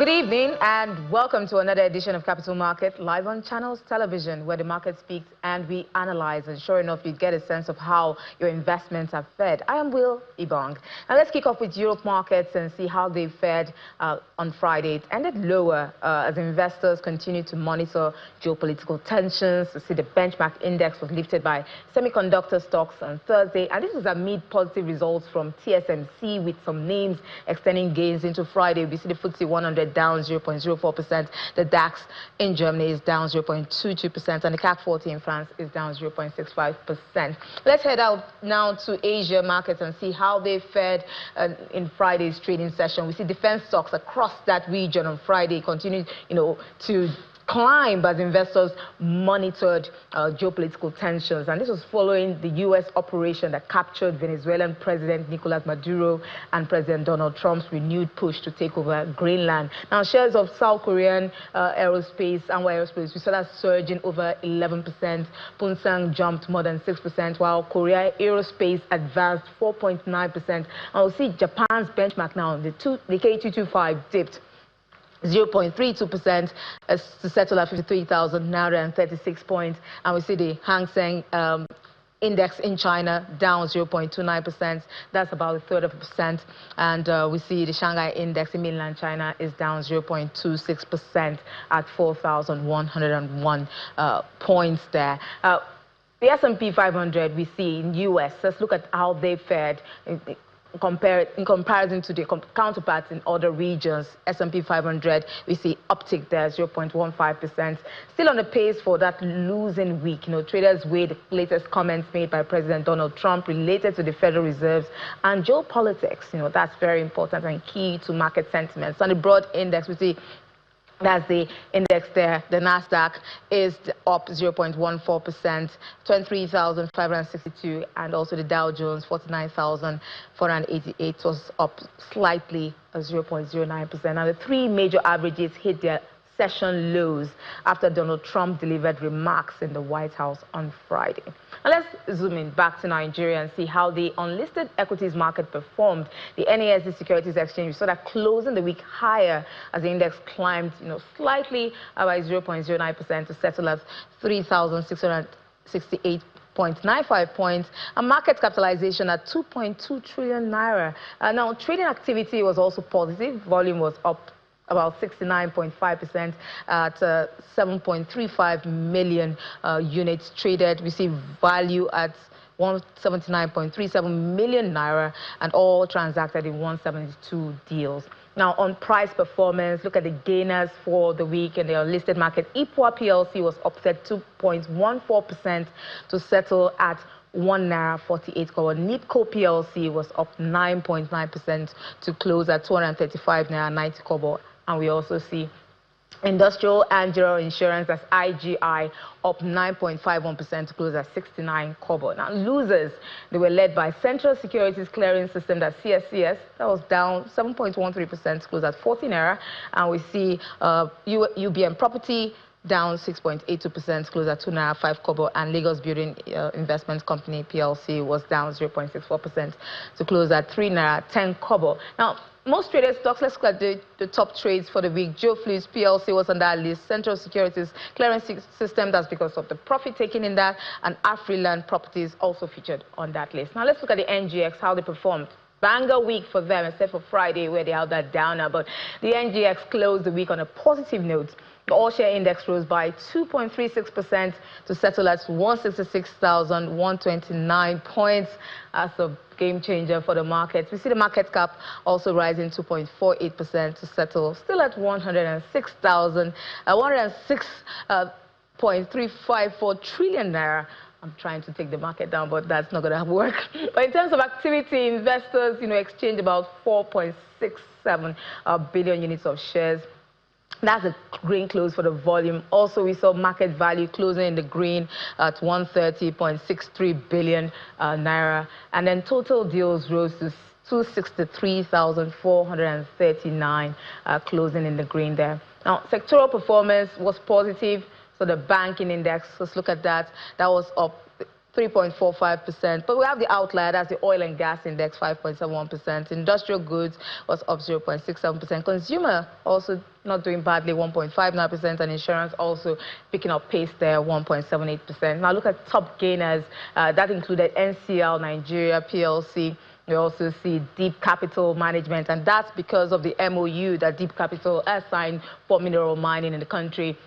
Good evening and welcome to another edition of Capital Market live on Channels Television, where the market speaks and we analyze, and sure enough you get a sense of how your investments have fared. I am Will Ibong, and let's kick off with Europe markets and see how they fared on Friday. It ended lower as investors continue to monitor geopolitical tensions. You see the benchmark index was lifted by semiconductor stocks on Thursday, and this was amid positive results from TSMC with some names extending gains into Friday. We see the FTSE 100 down 0.04%, the DAX in Germany is down 0.22%, and the CAC 40 in France is down 0.65%. Let's head out now to Asia markets and see how they fared in Friday's trading session. We see defense stocks across that region on Friday continue, to climb as investors monitored geopolitical tensions, and this was following the U.S. operation that captured Venezuelan President Nicolas Maduro and President Donald Trump's renewed push to take over Greenland. Now, shares of South Korean aerospace, Anwha Aerospace, we saw that surging over 11%. Punsang jumped more than 6%, while Korea Aerospace advanced 4.9%. And we'll see Japan's benchmark now, the K225 dipped 0.32% to settle at 53,936 points. And we see the Hang Seng index in China down 0.29%. That's about a third of a percent. And we see the Shanghai index in mainland China is down 0.26% at 4,101 points there. The S&P 500 we see in U.S. Let's look at how they fared in comparison to the counterparts in other regions. S&P 500, we see uptick there, 0.15%. Still on the pace for that losing week. Traders weigh the latest comments made by President Donald Trump related to the Federal Reserves and geopolitics. That's very important and key to market sentiments. On the broad index, we see that's the index there. The NASDAQ is up 0.14%, 23,562, and also the Dow Jones, 49,488, was up slightly, 0.09%. Now, the three major averages hit their session lows after Donald Trump delivered remarks in the White House on Friday. Now let's zoom in back to Nigeria and see how the unlisted equities market performed. The NASD Securities Exchange, we saw that closing the week higher as the index climbed, slightly by 0.09% to settle at 3,668.95 points, and market capitalization at 2.2 trillion naira. Now, trading activity was also positive. Volume was up about 69.5% at 7.35 million units traded. We see value at 179.37 million naira, and all transacted in 172 deals. Now, on price performance, look at the gainers for the week in the unlisted market. IPOA PLC was up 2.14% to settle at 1 naira 48 kobo. NIPCO PLC was up 9.9% to close at 235 naira 90 kobo. And we also see Industrial and General Insurance, as IGI, up 9.51% to close at 69 kobo. Now, losers, they were led by Central Securities Clearing System, that's CSCS, that was down 7.13% to close at 14 naira. And we see UBM Property down 6.82% to close at 2 naira 5 kobo, and Lagos Building Investment Company PLC was down 0.64% to close at 3 naira 10 kobo. Now, most traded stocks, let's look at the top trades for the week. Joe Fleece PLC was on that list. Central Securities Clearing System, that's because of the profit taken in that, and Afriland Properties also featured on that list. Now let's look at the NGX, how they performed. Banger week for them, except for Friday where they had that downer, but the NGX closed the week on a positive note. The all-share index rose by 2.36% to settle at 166,129 points. That's a game changer for the market. We see the market cap also rising 2.48% to settle still at 106.354 trillion naira. I'm trying to take the market down, but that's not going to work. But in terms of activity, investors, exchanged about 4.67 billion units of shares. That's a green close for the volume. Also, we saw market value closing in the green at 130.63 billion naira. And then total deals rose to 263,439, closing in the green there. Now, sectoral performance was positive. So the banking index, let's look at that. That was up 3.45%. But we have the outlier, that's the oil and gas index, 5.71%. Industrial goods was up 0.67%. Consumer also not doing badly, 1.59%. And insurance also picking up pace there, 1.78%. Now look at top gainers. That included NCL Nigeria PLC. We also see Deep Capital Management, and that's because of the MOU that Deep Capital has signed for mineral mining in the country.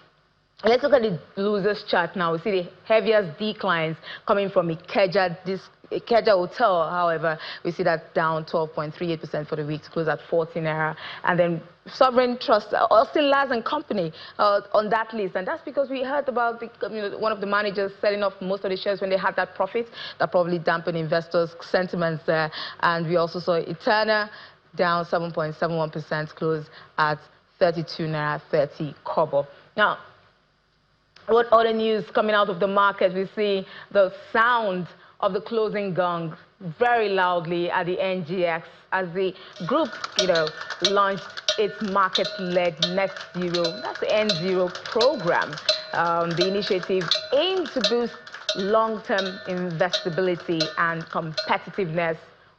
Let's look at the losers chart now. We see the heaviest declines coming from Ikeja Hotel. However, we see that down 12.38% for the week to close at 14 naira. And then Sovereign Trust, Austin Lars and Company on that list. And that's because we heard about one of the managers selling off most of the shares when they had that profit. That probably dampened investors' sentiments there. And we also saw Eterna down 7.71%, close at 32 naira 30 kobo. Now, what other news coming out of the market? We see the sound of the closing gong very loudly at the NGX as the group, launched its market-led net zero, that's the N0 program. The initiative aims to boost long-term investability and competitiveness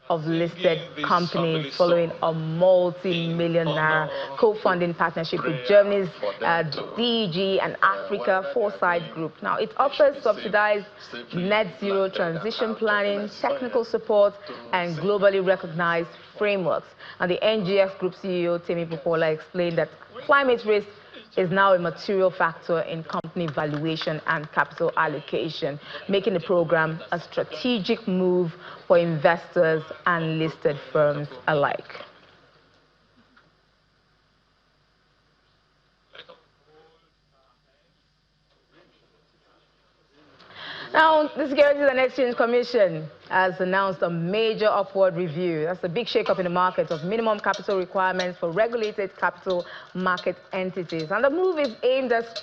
of listed companies following a multi-million naira co-funding partnership with Germany's DEG and Africa Foresight Group. Now, it offers subsidized net zero transition planning, technical support, and globally recognized frameworks. And the NGX Group CEO, Temi Popola, explained that climate risk is now a material factor in company valuation and capital allocation, making the program a strategic move for investors and listed firms alike. Now, the Securities and Exchange Commission has announced a major upward review. That's a big shake-up in the market of minimum capital requirements for regulated capital market entities. And the move is aimed at,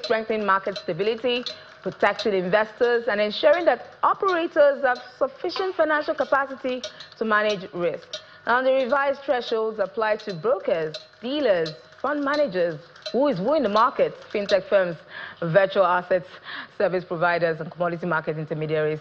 strengthening market stability, protecting investors, and ensuring that operators have sufficient financial capacity to manage risk. Now, the revised thresholds apply to brokers, dealers, fund managers, who is who in the market, fintech firms, virtual assets, service providers, and commodity market intermediaries.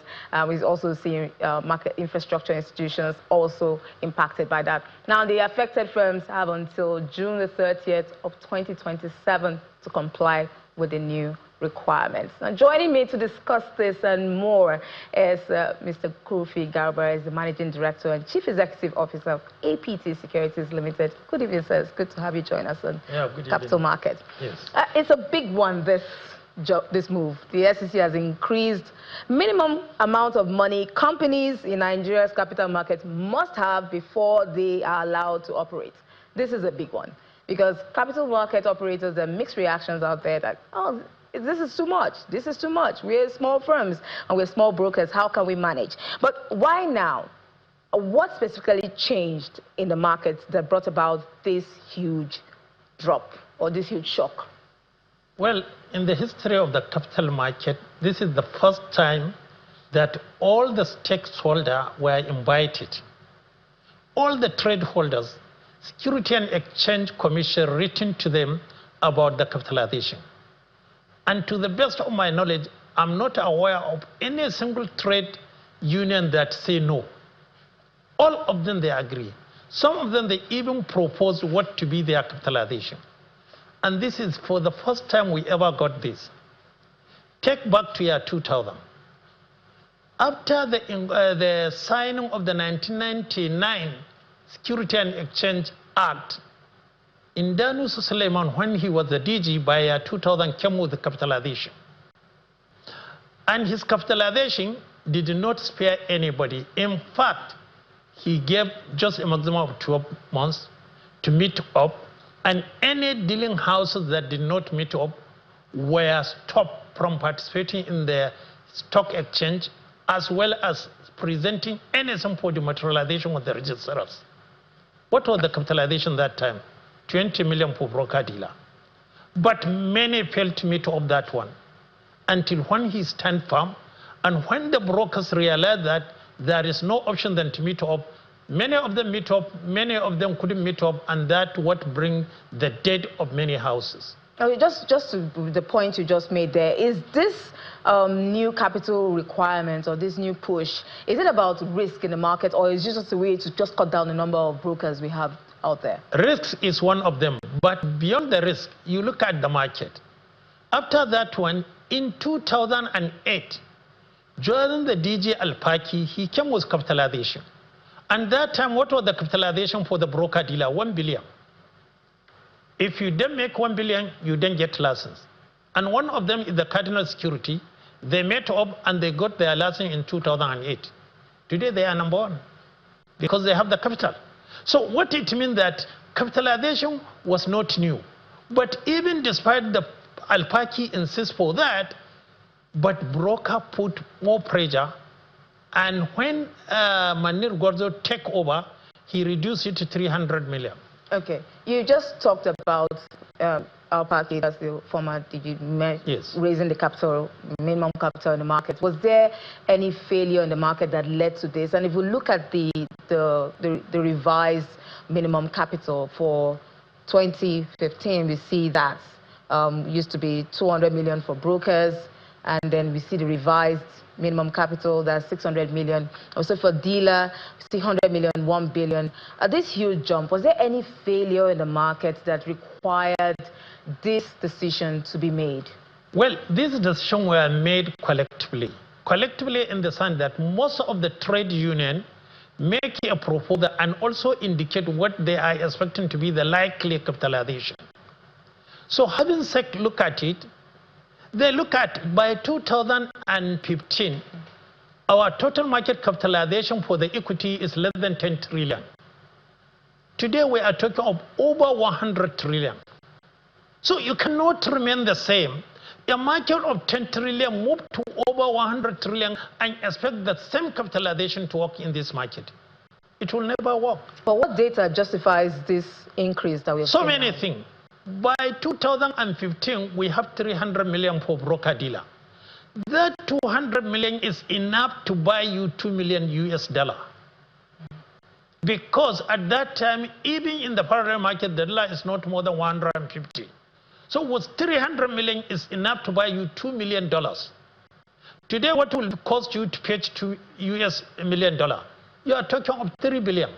We've also seen market infrastructure institutions also impacted by that. Now, the affected firms have until June the 30th of 2027 to comply with the new requirements. Now, joining me to discuss this and more is Mr. Kurfi Garba, is the Managing Director and Chief Executive Officer of APT Securities Limited. Good evening, sir. It's good to have you join us on Capital Market. Yes. It's a big one, this move. The SEC has increased minimum amount of money companies in Nigeria's capital market must have before they are allowed to operate. This is a big one because capital market operators, there are mixed reactions out there that, oh, this is too much. This is too much. We're small firms and we're small brokers. How can we manage? But why now? What specifically changed in the market that brought about this huge drop or this huge shock? Well, in the history of the capital market, this is the first time that all the stakeholders were invited. All the trade holders, Securities and Exchange Commission written to them about the capitalization. And to the best of my knowledge, I'm not aware of any single trade union that say no. All of them, they agree. Some of them, they even propose what to be their capitalization. And this is for the first time we ever got this. Take back to year 2000. After the signing of the 1999 Securities and Exchange Act, Indanus Suleiman, when he was the DG by year 2000, came with the capitalization. And his capitalization did not spare anybody. In fact, he gave just a maximum of 12 months to meet up, and any dealing houses that did not meet up were stopped from participating in the stock exchange, as well as presenting anything for the materialization with the registrars. What was the capitalization that time? 20 million for broker dealer. But many failed to meet up that one until when he stand firm, and when the brokers realized that there is no option than to meet up, many of them meet up, many of them couldn't meet up, and that what bring the death of many houses. Just to the point you just made there, is this new capital requirement or this new push, is it about risk in the market, or is it just a way to just cut down the number of brokers we have out there? Risk is one of them, but beyond the risk, you look at the market. After that one, in 2008, during the DG Al-Paki, he came with capitalization. And that time, what was the capitalization for the broker-dealer? 1 billion. If you don't make 1 billion, you don't get license. And one of them is the Cardinal Security. They met up and they got their license in 2008. Today they are number one because they have the capital. So what it means that capitalization was not new. But even despite the Al-Paki insists for that, but broker put more pressure. And when Manir Gorzo took over, he reduced it to 300 million. Okay. You just talked about Al-Paki, that's the former DG, yes, raising the capital, minimum capital in the market. Was there any failure in the market that led to this? And if we look at the revised minimum capital for 2015, we see that used to be 200 million for brokers, and then we see the revised minimum capital, that's 600 million. Also for dealer, 300 million, 1 billion. This huge jump, was there any failure in the market that required this decision to be made? Well, this decision were made collectively. Collectively in the sense that most of the trade union make a proposal and also indicate what they are expecting to be the likely capitalization. So having SEC look at it, they look at by 2015, our total market capitalization for the equity is less than 10 trillion. Today we are talking of over 100 trillion. So you cannot remain the same. A market of 10 trillion moved to over 100 trillion and expect the same capitalization to work in this market. It will never work. But what data justifies this increase that we have seen? So many things. By 2015, we have 300 million for broker-dealer. That 200 million is enough to buy you $2 million US. Because at that time, even in the parallel market, the dollar is not more than 150. So with 300 million is enough to buy you $2 million. Today, what will it cost you to pay $2 million? You are talking of 3 billion.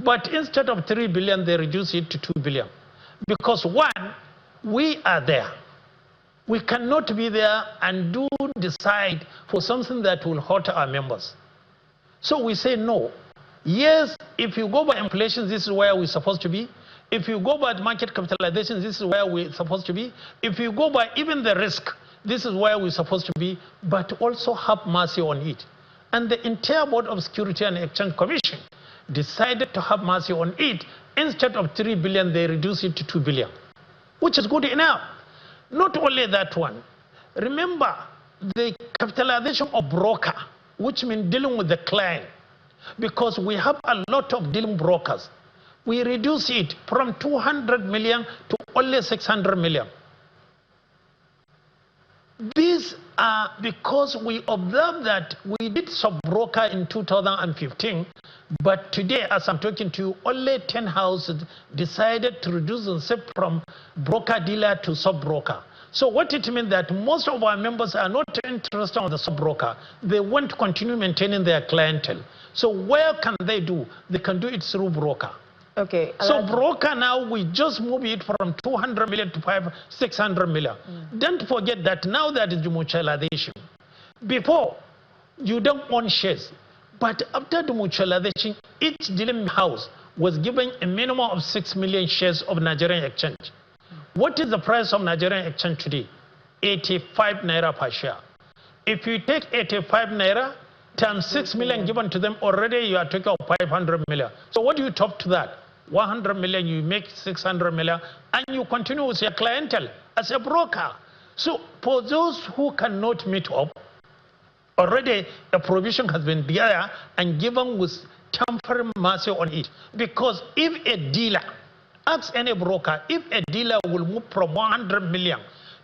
But instead of 3 billion, they reduce it to 2 billion. Because one, we are there. We cannot be there and decide for something that will hurt our members. So we say no. Yes, if you go by inflation, this is where we're supposed to be. If you go by market capitalization, this is where we're supposed to be. If you go by even the risk, this is where we're supposed to be, but also have mercy on it. And the entire Board of Securities and Exchange Commission decided to have mercy on it. Instead of 3 billion, they reduced it to 2 billion, which is good enough. Not only that one. Remember, the capitalization of broker, which means dealing with the client, because we have a lot of dealing brokers. We reduce it from 200 million to only 600 million. These are because we observed that we did sub-broker in 2015, but today, as I'm talking to you, only 10 houses decided to reduce themselves from broker-dealer to sub-broker. So what it means that most of our members are not interested in the sub-broker. They want to continue maintaining their clientele. So where can they do? They can do it through broker. Okay. So broker now, we just move it from 200 million to 600 million. Don't forget that now that is demutualization. Before, you don't own shares. But after demutualization, each dealing house was given a minimum of 6 million shares of Nigerian exchange. What is the price of Nigerian exchange today? 85 naira per share. If you take 85 naira times 6 million given to them, already you are talking of 500 million. So what do you top to that? 100 million, you make 600 million, and you continue with your clientele as a broker. So for those who cannot meet up, already a provision has been there and given with temporary mercy on it. Because if a dealer, ask any broker, if a dealer will move from 100 million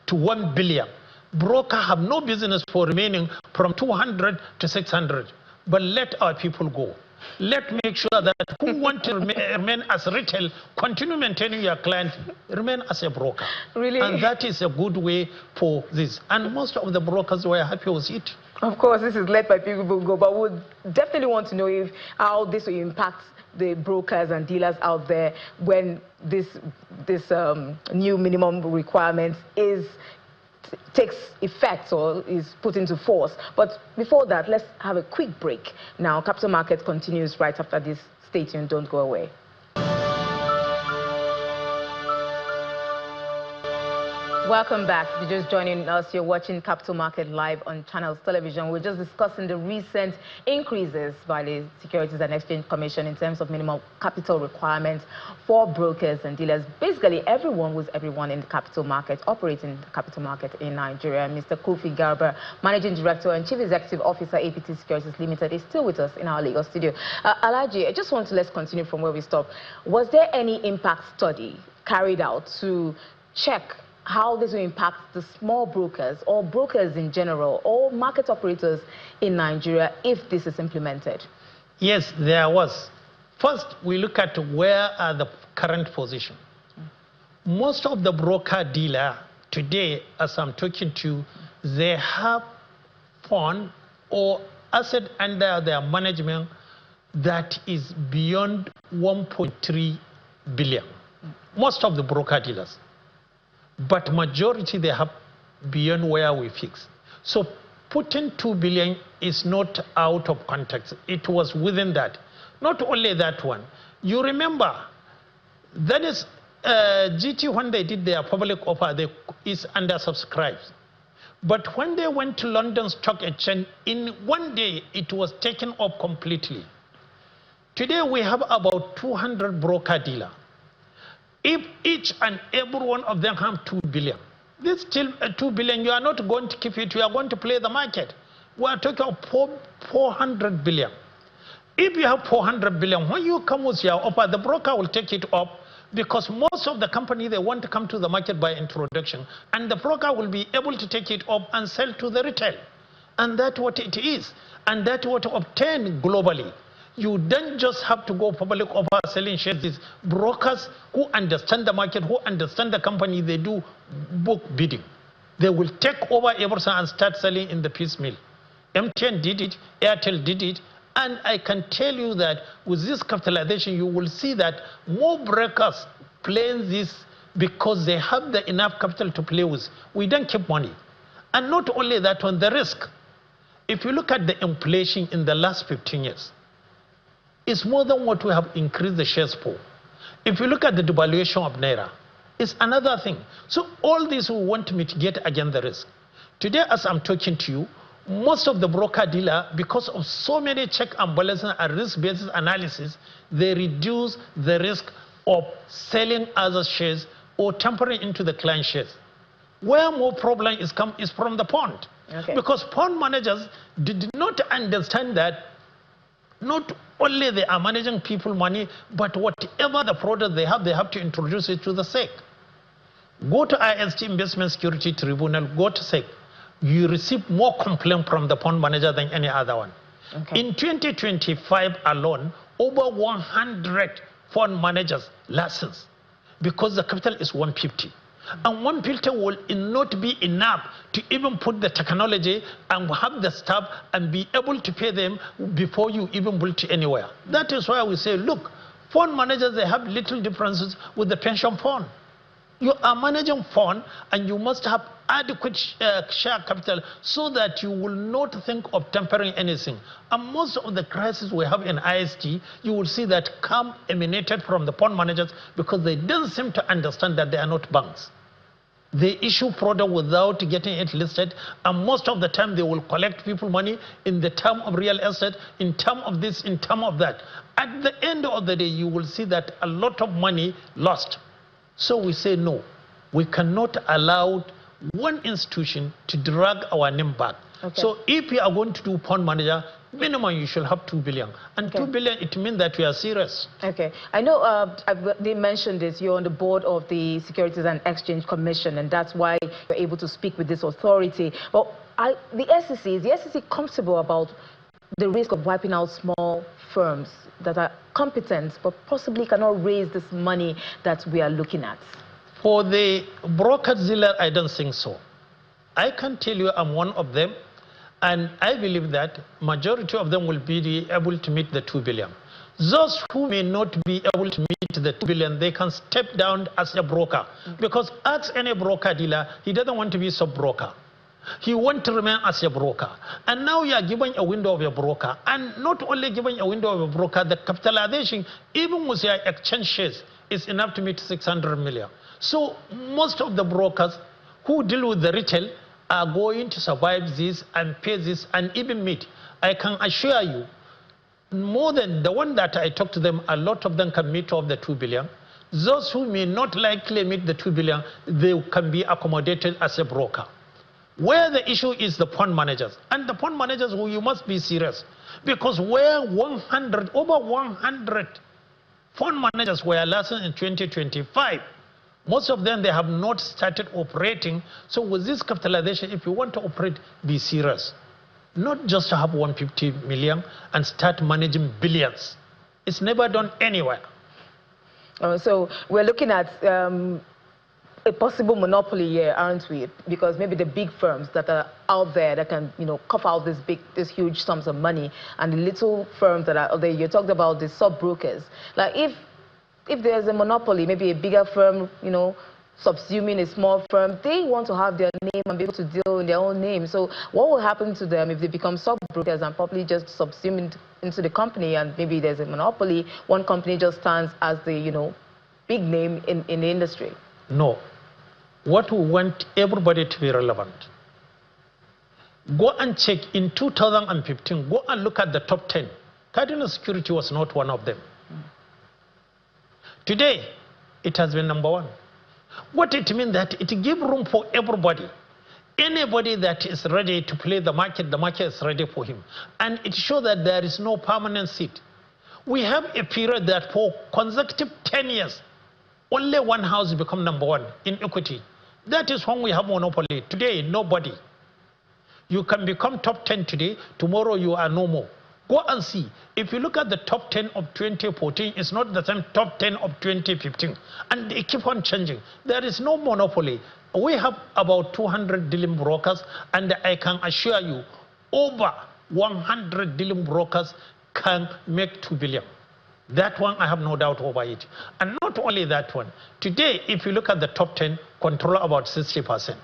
to 1 billion, broker have no business for remaining from 200 to 600. But let our people go. Let's make sure that who want to remain as retail, continue maintaining your client, remain as a broker. Really? And that is a good way for this. And most of the brokers were happy with it. Of course, this is led by people, but we would definitely want to know how this will impact the brokers and dealers out there when this new minimum requirement takes effect or is put into force. But before that, let's have a quick break. Now, Capital Market continues right after this. Stay tuned, don't go away. Welcome back. If you're just joining us, you're watching Capital Market live on Channels Television. We're just discussing the recent increases by the Securities and Exchange Commission in terms of minimum capital requirements for brokers and dealers. Basically, everyone in the capital market, operating in the capital market in Nigeria. Mr. Kurfi Garba, Managing Director and Chief Executive Officer, APT Securities Limited, is still with us in our Lagos studio. Alhaji, I just want to let's continue from where we stopped. Was there any impact study carried out to check how this will impact the small brokers or brokers in general or market operators in Nigeria if this is implemented? Yes, there was. First, we look at where are the current position. Most of the broker-dealer today, as I'm talking to you, they have fund or asset under their management that is beyond 1.3 billion. Most of the broker-dealers. But majority, they have beyond where we fix. So putting 2 billion is not out of context. It was within that. Not only that one. You remember, that is GT, when they did their public offer, is undersubscribed. But when they went to London Stock Exchange, in one day, it was taken up completely. Today, we have about 200 broker-dealers. If each and every one of them have 2 billion, this still 2 billion, you are not going to keep it, you are going to play the market. We are talking of 400 billion. If you have 400 billion, when you come with your offer, the broker will take it up because most of the company, they want to come to the market by introduction. And the broker will be able to take it up and sell to the retail. And that's what it is. And that's what obtained globally. You don't just have to go public offer selling shares. These brokers who understand the market, who understand the company, they do book bidding. They will take over everything and start selling in the piecemeal. MTN did it, Airtel did it, and I can tell you that with this capitalization, you will see that more brokers playing this because they have the enough capital to play with. We don't keep money. And not only that one, the risk. If you look at the inflation in the last 15 years, it's more than what we have increased the shares for. If you look at the devaluation of Naira, it's another thing. So all this we want to mitigate against the risk. Today, as I'm talking to you, most of the broker-dealer, because of so many check and balances and risk-based analysis, they reduce the risk of selling other shares or tampering into the client shares. Where more problem is from the fund. Okay. Because fund managers did not understand that not only they are managing people money, but whatever the product they have to introduce it to the SEC. Go to IST Investment Security Tribunal, go to SEC. You receive more complaints from the fund manager than any other one. Okay. In 2025 alone, over 100 fund managers licensed because the capital is 150. And 150 will not be enough to even put the technology and have the staff and be able to pay them before you even build to anywhere. That is why we say, look, fund managers, they have little differences with the pension fund. You are managing fund and you must have adequate share capital so that you will not think of tempering anything. And most of the crises we have in IST, you will see that come emanated from the fund managers because they don't seem to understand that they are not banks. They issue product without getting it listed, and most of the time they will collect people money in the term of real estate, in term of this, in term of that. At the end of the day, you will see that a lot of money lost. So we say no, we cannot allow one institution to drag our name back. Okay. So if you are going to do fund manager, minimum you should have 2 billion. And okay. 2 billion, it means that we are serious. Okay. I know they mentioned this. You're on the board of the Securities and Exchange Commission, and that's why you're able to speak with this authority. Well, is the SEC comfortable about the risk of wiping out small firms that are competent but possibly cannot raise this money that we are looking at? For the broker-dealer, I don't think so. I can tell you I'm one of them, and I believe that majority of them will be able to meet the 2 billion. Those who may not be able to meet the 2 billion, they can step down as a broker. Because as any broker-dealer, he doesn't want to be sub-broker. He wants to remain as a broker. And now you are giving a window of a broker. And not only giving a window of a broker, the capitalization, even with your exchange shares, is enough to meet 600 million. So most of the brokers who deal with the retail are going to survive this and pay this and even meet. I can assure you, more than the one that I talked to them, a lot of them can meet of the 2 billion. Those who may not likely meet the 2 billion, they can be accommodated as a broker. Where the issue is the fund managers. And the fund managers, you must be serious. Because where over 100 fund managers were licensed in 2025, most of them, they have not started operating. So with this capitalization, if you want to operate, be serious. Not just to have 150 million and start managing billions. It's never done anywhere. So we're looking at a possible monopoly here, aren't we? Because maybe the big firms that are out there that can, cough out these huge sums of money, and the little firms that are out there, you talked about the sub-brokers. Like if there's a monopoly, maybe a bigger firm, subsuming a small firm, they want to have their name and be able to deal in their own name. So what will happen to them if they become sub-brokers and probably just subsume into the company, and maybe there's a monopoly, one company just stands as the, big name in the industry? No. What we want everybody to be relevant. Go and check in 2015, go and look at the top 10. Cardinal Security was not one of them. Today, it has been number 1. What it means that it gives room for everybody. Anybody that is ready to play the market is ready for him. And it shows that there is no permanent seat. We have a period that for consecutive 10 years, only one house become number 1 in equity. That is when we have monopoly. Today, nobody. You can become top 10 today, tomorrow you are no more. Go and see. If you look at the top 10 of 2014, it's not the same top 10 of 2015. And they keep on changing. There is no monopoly. We have about 200 dealing brokers, and I can assure you, over 100 dealing brokers can make 2 billion. That one, I have no doubt over it. And not only that one. Today, if you look at the top 10, control about 60%.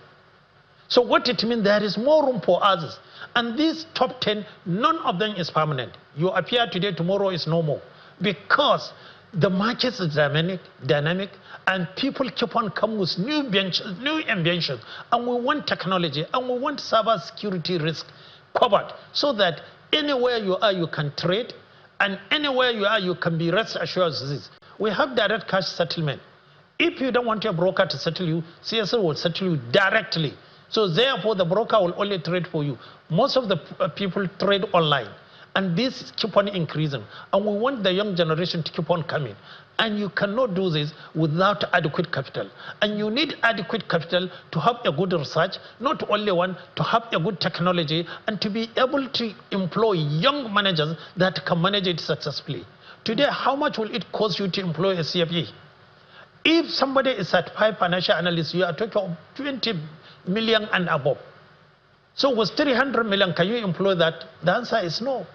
So what it means, there is more room for others. And these top 10, none of them is permanent. You appear today, tomorrow is no more. Because the market is dynamic, and people keep on coming with new inventions. And we want technology, and we want cyber security risk covered, so that anywhere you are, you can trade, and anywhere you are, you can be rest assured of this. We have direct cash settlement. If you don't want your broker to settle you, CSL will settle you directly. So therefore, the broker will only trade for you. Most of the people trade online. And this keep on increasing. And we want the young generation to keep on coming. And you cannot do this without adequate capital. And you need adequate capital to have a good research, not only one, to have a good technology, and to be able to employ young managers that can manage it successfully. Today, how much will it cost you to employ a CFA? If somebody is certified financial analyst, you are talking of 20 million and above. So with 300 million, can you employ that? The answer is no.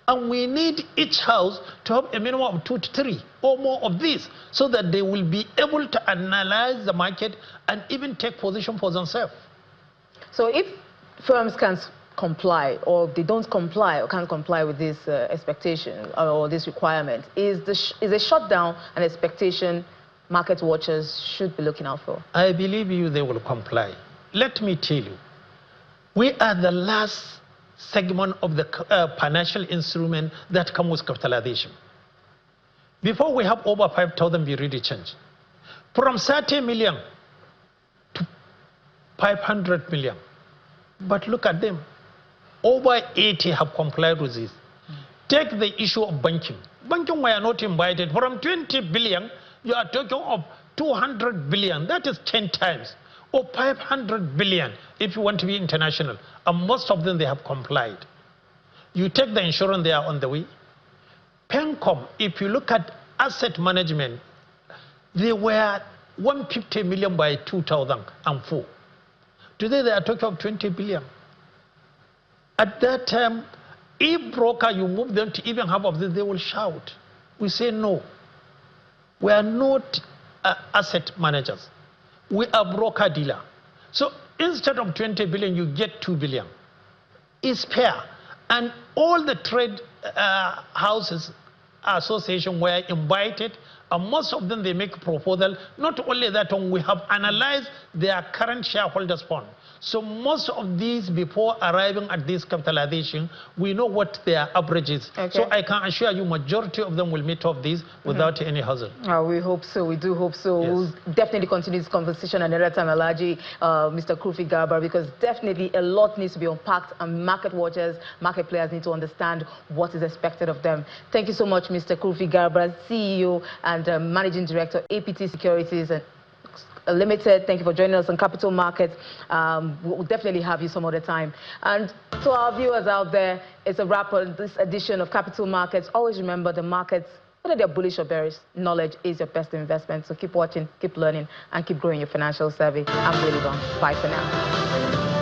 And we need each house to have a minimum of 2 to 3 or more of these, so that they will be able to analyze the market and even take position for themselves. So if firms can't comply, or they don't comply or can't comply with this expectation or this requirement, is a shutdown an expectation market watchers should be looking out for? I believe you they will comply. Let me tell you, we are the last segment of the financial instrument that comes with capitalization. Before we have over 5,000 be ready change. From 30 million to 500 million. But look at them. Over 80 have complied with this. Take the issue of banking. Banking were not invited. From 20 billion, you are talking of 200 billion. That is 10 times. Or 500 billion if you want to be international. And most of them, they have complied. You take the insurance, they are on the way. Pencom, if you look at asset management, they were 150 million by 2004. Today they are talking of 20 billion. At that time, if broker, you move them to even half of this, they will shout. We say no. We are not asset managers. We are broker dealer. So instead of 20 billion, you get 2 billion. It's fair. And all the trade houses association were invited, and most of them, they make a proposal. Not only that, we have analyzed their current shareholders fund. So most of these, before arriving at this capitalization, we know what their average is. Okay. So I can assure you, majority of them will meet up these without any hassle. We hope so. We do hope so. Yes. We'll definitely continue this conversation another time, Alhaji, Mr. Kurfi Garba, because definitely a lot needs to be unpacked, and market watchers, market players need to understand what is expected of them. Thank you so much, Mr. Kurfi Garba, CEO and Managing Director, APT Securities and Limited. Thank you for joining us on Capital Markets. We'll definitely have you some other time. And to our viewers out there, it's a wrap on this edition of Capital Markets. Always remember, the markets, whether they're bullish or bearish, knowledge is your best investment. So keep watching, keep learning, and keep growing your financial savvy. I'm really gone. Bye for now.